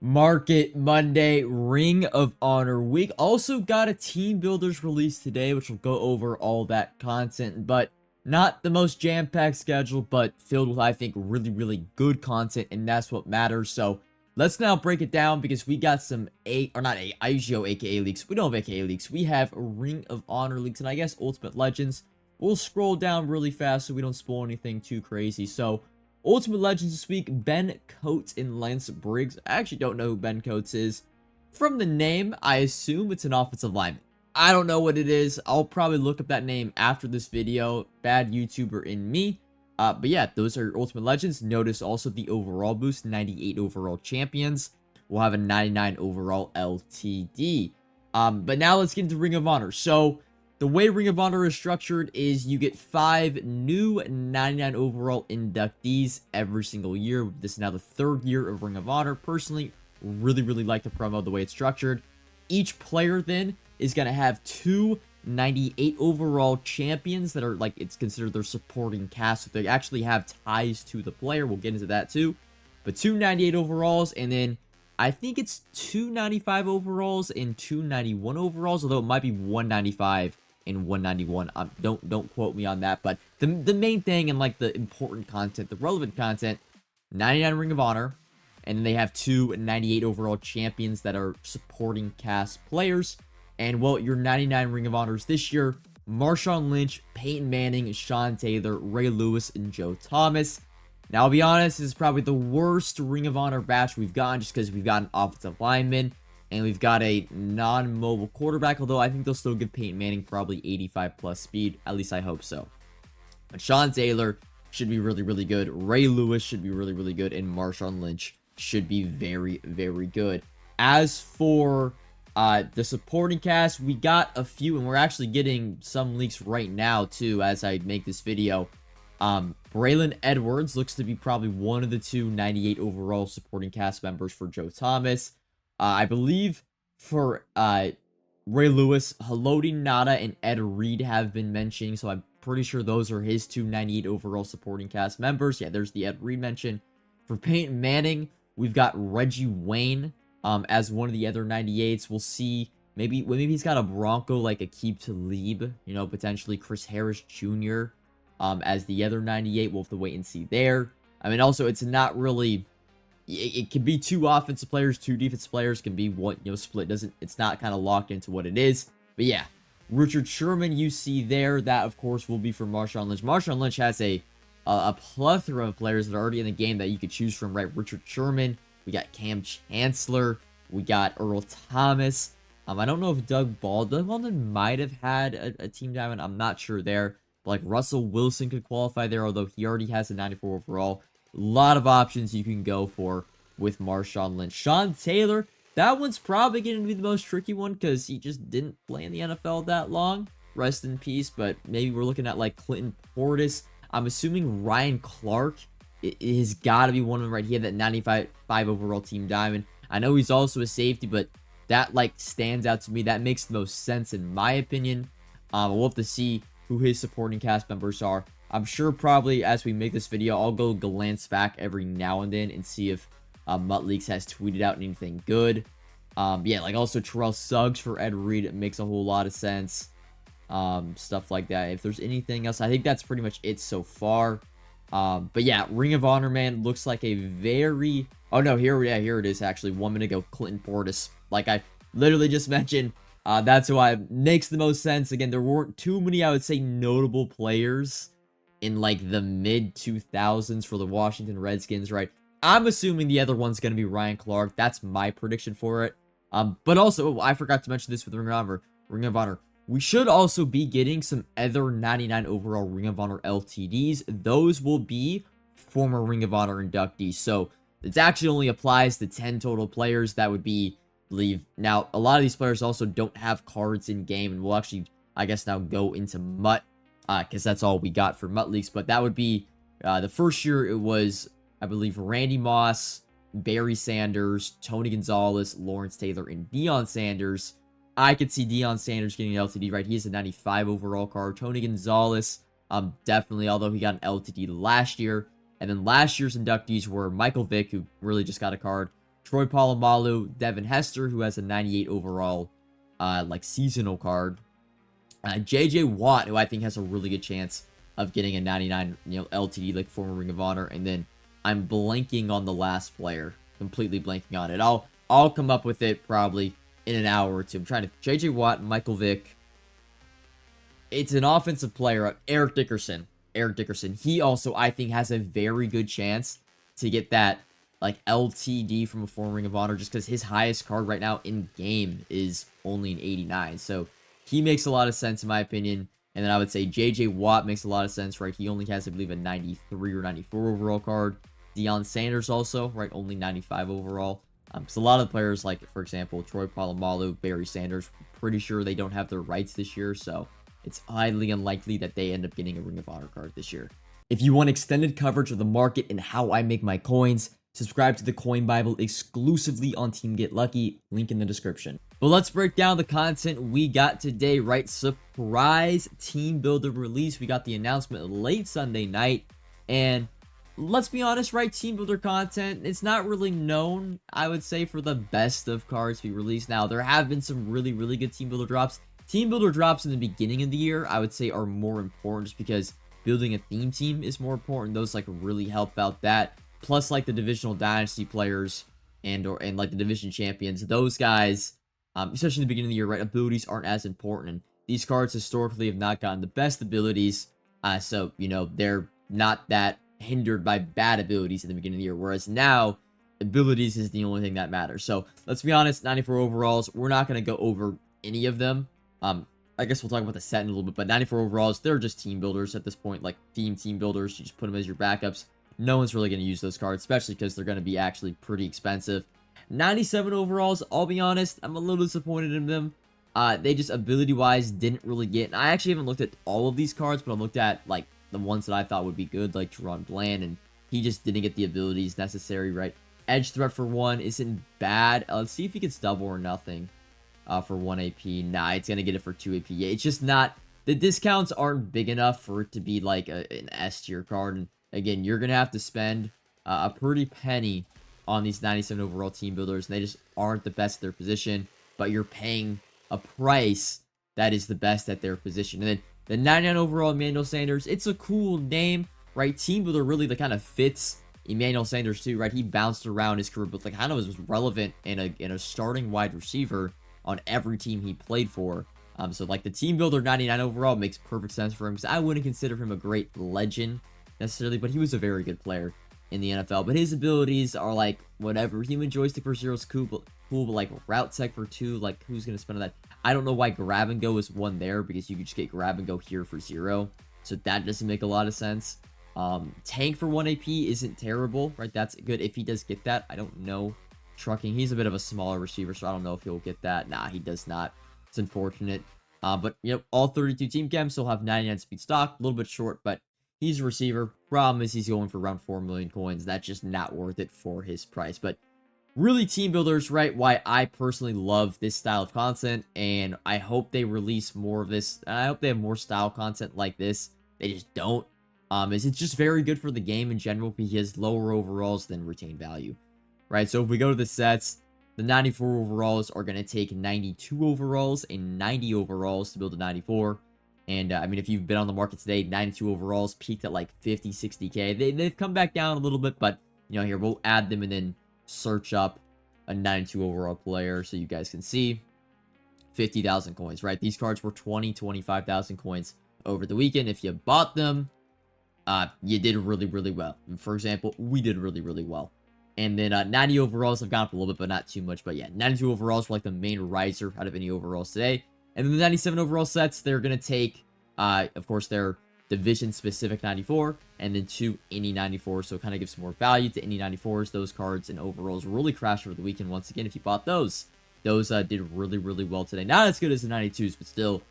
Market Monday, Ring of Honor week. Also got a team builders release today, which will go over all that content, but not the most jam-packed schedule, but filled with, I think, really good content, and that's what matters. So let's now break it down because we got some I usually go AKA leaks. We don't have AKA leaks. We have Ring of Honor leaks, and I guess Ultimate Legends. We'll scroll down really fast so we don't spoil anything too crazy. So Ultimate Legends this week, Ben Coates and Lance Briggs. I actually don't know who Ben Coates is. From the name, I assume it's an offensive lineman. I don't know what it is. I'll probably look up that name after this video. Bad YouTuber in me. But yeah, those are Ultimate Legends. Notice also the overall boost, 98 overall champions. We'll have a 99 overall LTD. But now let's get into Ring of Honor. So the way Ring of Honor is structured is you get 5 new 99 overall inductees every single year. This is now the 3rd year of Ring of Honor. Personally, really like the promo, the way it's structured. Each player then is going to have 2 98 overall champions that are like, it's considered their supporting cast. So they actually have ties to the player. We'll get into that too. But 2 98 overalls, and then I think it's 2 95 overalls and 2 91 overalls, although it might be 195 and 191. Don't quote me on that, but the main thing and like the important content, the relevant content, 99 Ring of Honor, and then they have 2 98 overall champions that are supporting cast players. And well, your 99 Ring of Honors this year: Marshawn Lynch, Peyton Manning, Sean Taylor, Ray Lewis, and Joe Thomas. Now, I'll be honest, this is probably the worst Ring of Honor batch we've gotten, just because we've got an offensive lineman and we've got a non-mobile quarterback, although I think they'll still give Peyton Manning probably 85 plus speed. At least I hope so. But Sean Taylor should be really good. Ray Lewis should be really good. And Marshawn Lynch should be very good. As for the supporting cast, we got a few, and we're actually getting some leaks right now too as I make this video. Braylon Edwards looks to be probably one of the 2 98 overall supporting cast members for Joe Thomas. I believe for Ray Lewis, Haloti Ngata and Ed Reed have been mentioning, so I'm pretty sure those are his 2 98 overall supporting cast members. Yeah, there's the Ed Reed mention. For Peyton Manning, we've got Reggie Wayne as one of the other 98s. We'll see. Maybe he's got a Bronco like Aqib Talib, you know, potentially Chris Harris Jr. As the other 98. We'll have to wait and see there. I mean, also, it's not really... It can be 2 offensive players, 2 defensive players, can be one, you know, split. It's not kind of locked into what it is. But yeah, Richard Sherman you see there. That, of course, will be for Marshawn Lynch. Marshawn Lynch has a plethora of players that are already in the game that you could choose from, right? Richard Sherman. We got Cam Chancellor. We got Earl Thomas. I don't know if Doug Baldwin might have had a team diamond. I'm not sure there. But like Russell Wilson could qualify there, although he already has a 94 overall. A lot of options you can go for with Marshawn Lynch. Sean Taylor, that one's probably going to be the most tricky one because he just didn't play in the NFL that long. Rest in peace, but maybe we're looking at like Clinton Portis. I'm assuming Ryan Clark has got to be one of them, right? He had that 95 overall team diamond. I know he's also a safety, but that like stands out to me. That makes the most sense in my opinion. We'll have to see who his supporting cast members are. I'm sure probably as we make this video, I'll go glance back every now and then and see if Mutt Leaks has tweeted out anything good. Yeah, like also Terrell Suggs for Ed Reed. It makes a whole lot of sense. Stuff like that. If there's anything else, I think that's pretty much it so far. But yeah, Ring of Honor, man, looks like a very... Oh no, here it is actually. 1 minute ago, Clinton Portis. Like I literally just mentioned, that's why it makes the most sense. Again, there weren't too many, I would say, notable players in like the mid 2000s for the Washington Redskins, right? I'm assuming the other one's going to be Ryan Clark. That's my prediction for it. But also, I forgot to mention this with Ring of Honor. We should also be getting some other 99 overall Ring of Honor LTDs. Those will be former Ring of Honor inductees. So it actually only applies to 10 total players. That would be, I believe. Now, a lot of these players also don't have cards in game, and we'll actually, I guess, now go into Mutt. Because that's all we got for Mutt Leaks. But that would be, the first year it was, I believe, Randy Moss, Barry Sanders, Tony Gonzalez, Lawrence Taylor, and Deion Sanders. I could see Deion Sanders getting an LTD, right? He has a 95 overall card. Tony Gonzalez, definitely, although he got an LTD last year. And then last year's inductees were Michael Vick, who really just got a card, Troy Polamalu, Devin Hester, who has a 98 overall, like seasonal card. JJ Watt, who I think has a really good chance of getting a 99, LTD, like former Ring of Honor. And then I'm blanking on the last player, completely blanking on it. I'll come up with it probably in an hour or two. I'm trying to, JJ Watt, Michael Vick. It's an offensive player, Eric Dickerson. He also, I think, has a very good chance to get that, like, LTD from a former Ring of Honor, just because his highest card right now in game is only an 89. So he makes a lot of sense in my opinion. And then I would say JJ Watt makes a lot of sense, right? He only has, I believe, a 93 or 94 overall card. Deion Sanders also, right? Only 95 overall. So a lot of players, like, for example, Troy Polamalu, Barry Sanders, pretty sure they don't have their rights this year. So it's highly unlikely that they end up getting a Ring of Honor card this year. If you want extended coverage of the market and how I make my coins, subscribe to the Coin Bible exclusively on Team Get Lucky, link in the description. But let's break down the content we got today, right? Surprise team builder release. We got the announcement late Sunday night, and let's be honest, right? Team builder content, it's not really known, I would say, for the best of cards to be released. Now, there have been some really, really good team builder drops. Team builder drops in the beginning of the year, I would say, are more important just because building a theme team is more important. Those, like, really help out that. Plus, like, the divisional dynasty players and like the division champions, those guys, especially in the beginning of the year, right, abilities aren't as important. And these cards historically have not gotten the best abilities, so, they're not that hindered by bad abilities in the beginning of the year, whereas now, abilities is the only thing that matters. So, let's be honest, 94 overalls, we're not going to go over any of them. I guess we'll talk about the set in a little bit, but 94 overalls, they're just team builders at this point, like team builders. You just put them as your backups. No one's really going to use those cards, especially because they're going to be actually pretty expensive. 97 overalls, I'll be honest, I'm a little disappointed in them. They just, ability-wise, didn't really get... And I actually haven't looked at all of these cards, but I looked at, like, the ones that I thought would be good, like Jerron Bland, and he just didn't get the abilities necessary, right? Edge threat for 1 isn't bad. Let's see if he gets double or nothing for 1 AP. Nah, it's going to get it for 2 AP. Yeah, it's just not... The discounts aren't big enough for it to be, like, an S tier card, and again, you're going to have to spend a pretty penny on these 97 overall team builders, and they just aren't the best at their position, but you're paying a price that is the best at their position. And then the 99 overall Emmanuel Sanders, it's a cool name, right? Team builder really kind of fits Emmanuel Sanders too, right? He bounced around his career, but kind of was relevant in a starting wide receiver on every team he played for. So like the team builder 99 overall makes perfect sense for him, because I wouldn't consider him a great legend necessarily, but he was a very good player in the NFL. But his abilities are like whatever. Human joystick for 0 is cool, but like route tech for 2, like who's gonna spend on that? I don't know why grab and go is 1 there, because you could just get grab and go here for 0, so that doesn't make a lot of sense. Tank for 1 AP isn't terrible, right? That's good if he does get that. I don't know. Trucking, he's a bit of a smaller receiver, so I don't know if he'll get that. Nah, he does not. It's unfortunate. But all 32 team chems still have 99 speed stock, a little bit short, but he's a receiver. Problem is he's going for around 4 million coins. That's just not worth it for his price. But really, team builders, right? Why I personally love this style of content, and I hope they release more of this. I hope they have more style content like this. They just don't. It's just very good for the game in general, because lower overalls than retain value, right? So if we go to the sets, the 94 overalls are going to take 92 overalls and 90 overalls to build a 94. And, I mean, if you've been on the market today, 92 overalls peaked at like 50, 60k. They've come back down a little bit, but, here, we'll add them and then search up a 92 overall player so you guys can see. 50,000 coins, right? These cards were 25,000 coins over the weekend. If you bought them, you did really, really well. For example, we did really, really well. And then 90 overalls have gone up a little bit, but not too much. But yeah, 92 overalls were like the main riser out of any overalls today. And then the 97 overall sets, they're going to take, of course, their division-specific 94, and then 2 any 94, so it kind of gives more value to any 94s. Those cards and overalls really crashed over the weekend once again if you bought those. Those did really, really well today. Not as good as the 92s, but still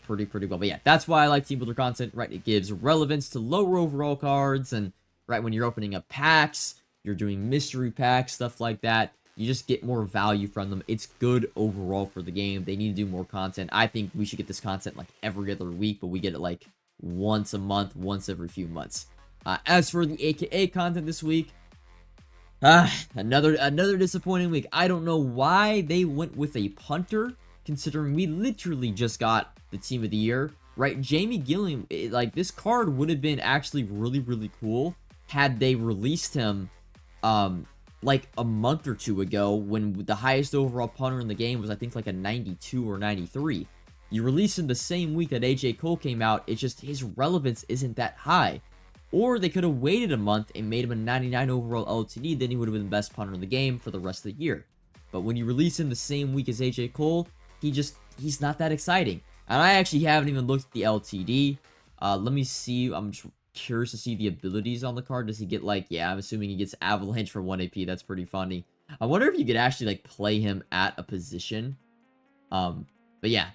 pretty well. But yeah, that's why I like team builder content, right? It gives relevance to lower overall cards, and right when you're opening up packs, you're doing mystery packs, stuff like that, you just get more value from them. It's good overall for the game. They need to do more content. I think we should get this content like every other week, but we get it like once a month, once every few months. As for the AKA content this week, Another disappointing week. I don't know why they went with a punter, considering we literally just got the team of the year, right? Jamie Gilliam, like, this card would have been actually really, really cool had they released him, like a month or two ago, when the highest overall punter in the game was, I think, like a 92 or 93. You release him the same week that AJ Cole came out, it's just his relevance isn't that high. Or they could have waited a month and made him a 99 overall LTD, then he would have been the best punter in the game for the rest of the year. But when you release him the same week as AJ Cole, he's not that exciting. And I actually haven't even looked at the LTD. Let me see. I'm just curious to see the abilities on the card. Does he get, like, yeah, I'm assuming he gets Avalanche for 1 AP. That's pretty funny. I wonder if you could actually, like, play him at a position. But yeah.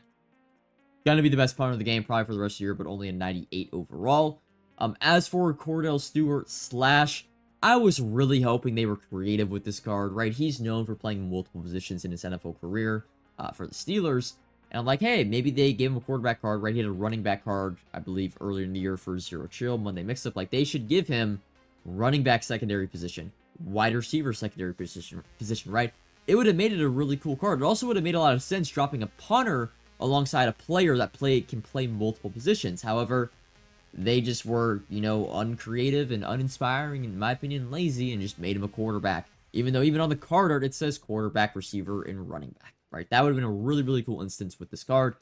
Gonna be the best punter of the game probably for the rest of the year, but only a 98 overall. As for Cordell Stewart Slash, I was really hoping they were creative with this card, right? He's known for playing multiple positions in his NFL career for the Steelers. And I'm like, hey, maybe they gave him a quarterback card, right? He had a running back card, I believe, earlier in the year for Zero Chill, Monday Mix-Up. Like, they should give him running back secondary position, wide receiver secondary position, right? It would have made it a really cool card. It also would have made a lot of sense dropping a punter alongside a player that can play multiple positions. However, they just were, you know, uncreative and uninspiring, in my opinion, lazy, and just made him a quarterback. Even though even on the card art, it says quarterback, receiver, and running back, right? That would have been a really, really cool instance with this card.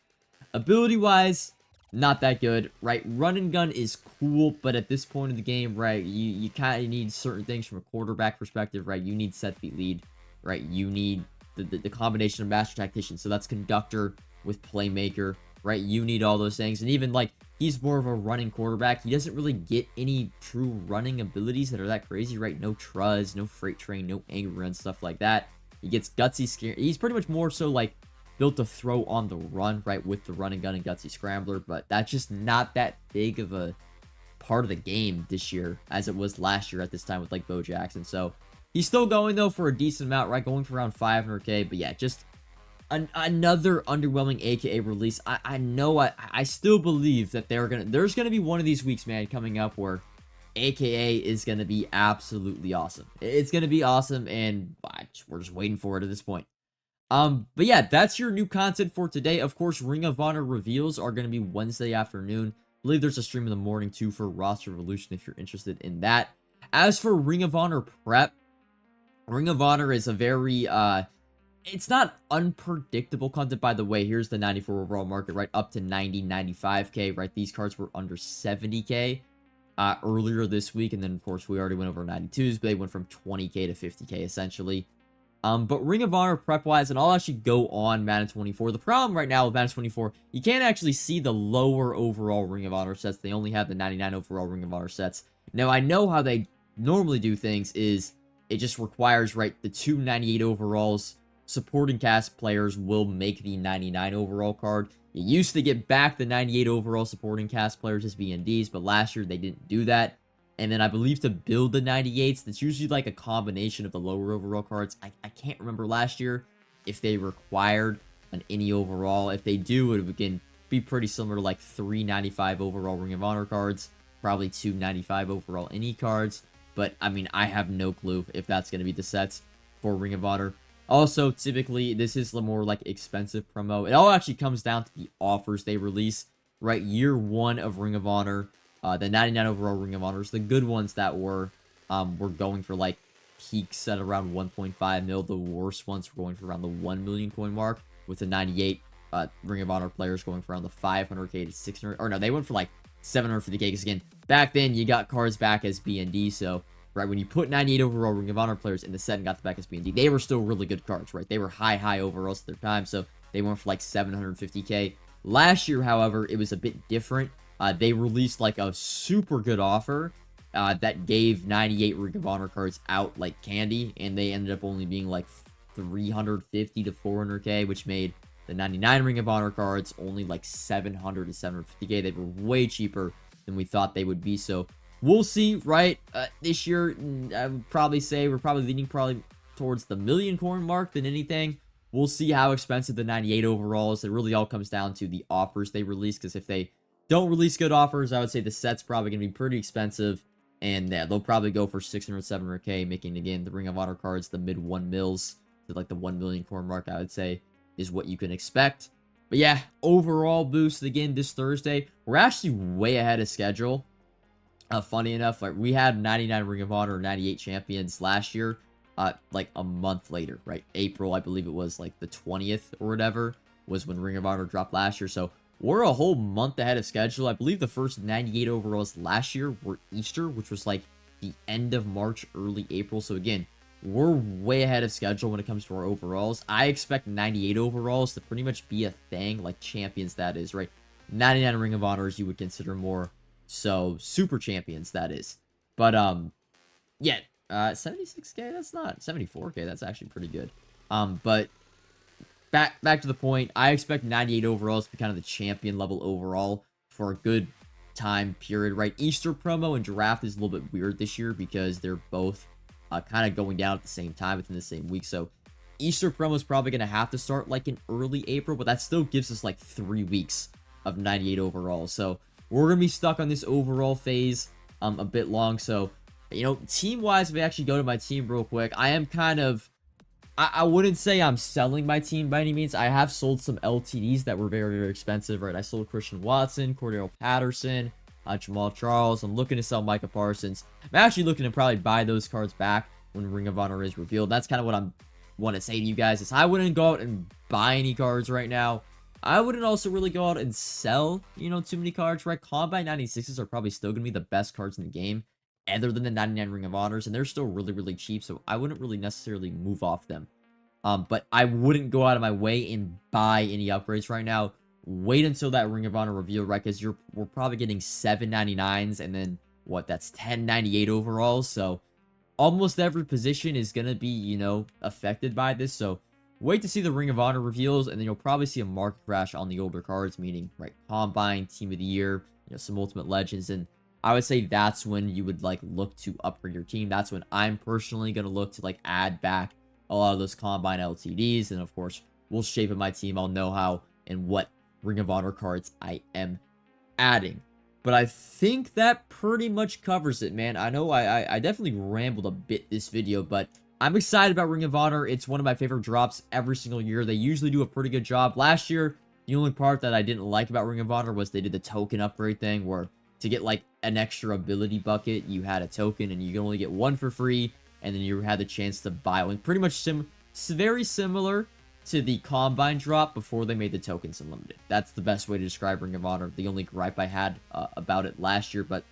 Ability-wise, not that good, right? Run and gun is cool, but at this point in the game, right, you kind of need certain things from a quarterback perspective, right? You need set feet lead, right? You need the combination of master tactician, so that's conductor with playmaker, right? You need all those things, and even, like, he's more of a running quarterback. He doesn't really get any true running abilities that are that crazy, right? No truz, no freight train, no angry run, stuff like that. He gets gutsy scare. He's pretty much more so, like, built to throw on the run, right, with the run and gun and gutsy scrambler, but that's just not that big of a part of the game this year as it was last year at this time with, like, Bo Jackson. So he's still going, though, for a decent amount, right, going for around 500k, but yeah, just another underwhelming AKA release. I know I still believe that there's gonna be one of these weeks, man, coming up where AKA is gonna be absolutely awesome. It's gonna be awesome, and we're just waiting for it at this point. But yeah, that's your new content for today. Of course, Ring of Honor reveals are gonna be Wednesday afternoon. I believe there's a stream in the morning too for Roster Revolution if you're interested in that. As for Ring of Honor prep, Ring of Honor is a very it's not unpredictable content, by the way. Here's the 94 overall market, right? Up to 90, 95k, right? These cards were under 70k earlier this week. And then, of course, we already went over 92s, but they went from 20k to 50k, essentially. But Ring of Honor prep-wise, and I'll actually go on Madden 24. The problem right now with Madden 24, you can't actually see the lower overall Ring of Honor sets. They only have the 99 overall Ring of Honor sets. Now, I know how they normally do things is it just requires, right, the 298 overalls. Supporting cast players will make the 99 overall card. You used to get back the 98 overall supporting cast players as BNDs, but last year they didn't do that. And then I believe to build the 98s, that's usually like a combination of the lower overall cards. I can't remember last year if they required an any overall. If they do, it would again be pretty similar to like 395 overall Ring of Honor cards, probably 295 overall any cards. But I mean, I have no clue if that's going to be the sets for Ring of Honor. Also, typically, this is the more, like, expensive promo. It all actually comes down to the offers they release, right? Year 1 of Ring of Honor, the 99 overall Ring of Honors, the good ones that were going for, like, peaks at around 1.5 mil. The worst ones were going for around the 1 million coin mark, with the 98 Ring of Honor players going for around the 500k to 600, or no, they went for, like, 750k, because, again, back then, you got cards back as BND, so right, when you put 98 overall Ring of Honor players in the set and got the back as BND, they were still really good cards, right? They were high overalls at their time, so they went for like 750k. Last year, however, it was a bit different. They released like a super good offer that gave 98 Ring of Honor cards out like candy, and they ended up only being like 350 to 400k, which made the 99 Ring of Honor cards only like 700 to 750k. They were way cheaper than we thought they would be, so we'll see, right? This year, I would probably say we're probably leaning towards the million coin mark than anything. We'll see how expensive the 98 overall is. It really all comes down to the offers they release, because if they don't release good offers, I would say the set's probably going to be pretty expensive. And yeah, they'll probably go for 600, 700k, making, again, the Ring of Honor cards the mid 1 mils to like the 1 million core mark, I would say, is what you can expect. But yeah, overall boost, again, this Thursday, we're actually way ahead of schedule. Funny enough, like we had 99 Ring of Honor, 98 champions last year, like a month later, right? April, I believe it was like the 20th or whatever, was when Ring of Honor dropped last year. So we're a whole month ahead of schedule. I believe the first 98 overalls last year were Easter, which was like the end of March, early April. So again, we're way ahead of schedule when it comes to our overalls. I expect 98 overalls to pretty much be a thing, like champions, that is, right? 99 Ring of Honors you would consider more so super champions, that is. But yeah, 76k, that's not 74k, that's actually pretty good. But back to the point, I expect 98 overalls to be kind of the champion level overall for a good time period, right? Easter promo and draft is a little bit weird this year because they're both kind of going down at the same time within the same week. So Easter promo is probably going to have to start like in early April, but that still gives us like 3 weeks of 98 overall. So we're going to be stuck on this overall phase a bit long. So, you know, team-wise, if I actually go to my team real quick, I am kind of, I wouldn't say I'm selling my team by any means. I have sold some LTDs that were very, very expensive, right? I sold Christian Watson, Cordero Patterson, Jamal Charles. I'm looking to sell Micah Parsons. I'm actually looking to probably buy those cards back when Ring of Honor is revealed. That's kind of what I want to say to you guys, is I wouldn't go out and buy any cards right now. I wouldn't also really go out and sell, you know, too many cards, right? Combine 96s are probably still going to be the best cards in the game, other than the 99 Ring of Honors, and they're still really, really cheap, so I wouldn't really necessarily move off them. But I wouldn't go out of my way and buy any upgrades right now. Wait until that Ring of Honor reveal, right? Because we're probably getting 799s, and then, what, that's 1098 overall, so almost every position is going to be, you know, affected by this, so wait to see the Ring of Honor reveals, and then you'll probably see a market crash on the older cards, meaning, right, Combine, Team of the Year, you know, some Ultimate Legends, and I would say that's when you would, like, look to upgrade your team. That's when I'm personally going to look to, like, add back a lot of those Combine LTDs, and of course, we'll shape in my team. I'll know how and what Ring of Honor cards I am adding. But I think that pretty much covers it, man. I know I definitely rambled a bit this video, but I'm excited about Ring of Honor. It's one of my favorite drops every single year. They usually do a pretty good job. Last year, the only part that I didn't like about Ring of Honor was they did the token upgrade thing, where to get like an extra ability bucket, you had a token and you can only get one for free, and then you had the chance to buy one. Pretty much very similar to the Combine drop before they made the tokens unlimited. That's the best way to describe Ring of Honor. The only gripe I had about it last year, but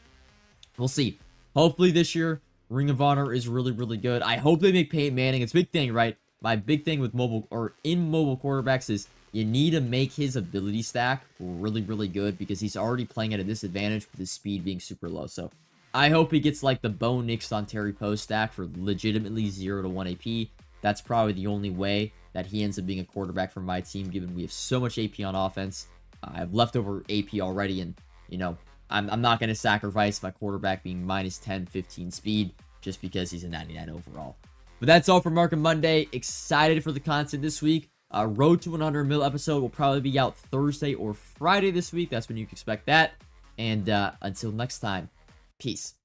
we'll see. Hopefully this year, Ring of Honor is really, really good. I hope they make Peyton Manning. It's a big thing, right? My big thing with mobile quarterbacks is you need to make his ability stack really, really good, because he's already playing at a disadvantage with his speed being super low. So I hope he gets like the Bo Nix on Terry Poe stack for legitimately 0 to 1 AP. That's probably the only way that he ends up being a quarterback for my team, given we have so much AP on offense. I have leftover AP already, and, you know, I'm not going to sacrifice my quarterback being minus 10, 15 speed just because he's a 99 overall. But that's all for Market Monday. Excited for the content this week. Road to 100 mil episode will probably be out Thursday or Friday this week. That's when you can expect that. And until next time, peace.